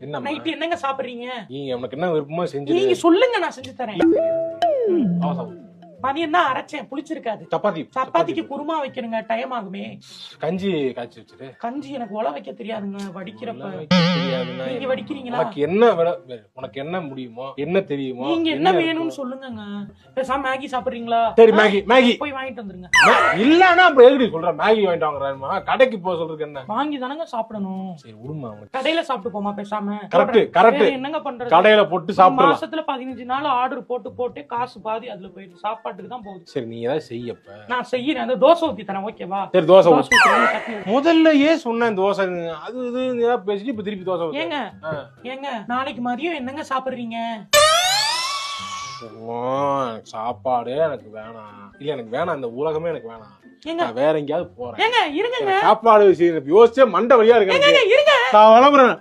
என்ன நைட்டு என்னங்க சாப்பிடுறீங்க? நீங்க உனக்கு என்ன விருப்பமோ செஞ்சு நீங்க சொல்லுங்க, நான் செஞ்சு தரேன். அவசரம். மதியம் தான் அரைச்சேன், புளிச்சிருக்காது. சப்பாத்தி சப்பாத்திக்கு குருமா வைக்கணுங்க, டைம் ஆகுமே. கஞ்சி காய்ச்சி வச்சிரு. கஞ்சி எனக்கு உல வைக்க தெரியாதுங்க, வடிக்கிறப்ப. தெரியாதுன்னா நீங்க வடிக்கிறீங்களா? உனக்கு என்ன முடியுமோ என்ன தெரியுமோ நீங்க என்ன வேணும்னு சொல்லுங்கங்க. பேசாம மேகி சாப்பிடுறீங்களா? சரி மேகி போய் வாங்கிட்டு வந்துருங்க. இல்லன்னா அப்புறம் எதுக்கு சொல்ற மேகி வாங்கிட்டு வாங்குறாருமா? கடைக்கு போக சொல்றதுக்கு என்ன? வாங்கி தானங்க சாப்பிடணும். சரி விடுமா. கடையில சாப்பிட்டு போமா பேசாம. கரெக்ட். என்னங்க பண்றது? கடையில போட்டு சாப்பிடலாம். மாசத்துல 15 நாள் ஆர்டர் போட்டு காசு பாதி அதுல போயிடுது, சாப்பாட்டுக்கு தான் போகுது. சரி நீ ஏதாவது செய்யப்ப நான் செய்யறேன், அந்த தோசை ஊத்தி தரேன், ஓகேவா? சரி தோசை ஊத்தி. முதல்ல ஏன் சொன்னேன் தோசை அது இது ஏதாவது பேசிட்டு இப்ப திருப்பி தோசை ஏங்க நாளைக்கு மதியம் என்னங்க சாப்பிடுறீங்க? சாப்பாடே எனக்கு வேணாம். இல்ல எனக்கு வேணாம், இந்த உலகமே எனக்கு வேணாம். ஏங்க வேற எங்கேயாவது போறேன். ஏங்க இருங்க, சாப்பாடு விஷயம் யோசிச்சே மண்டை வழியா இருக்கு. இருங்க. நான் வளர்றேன்.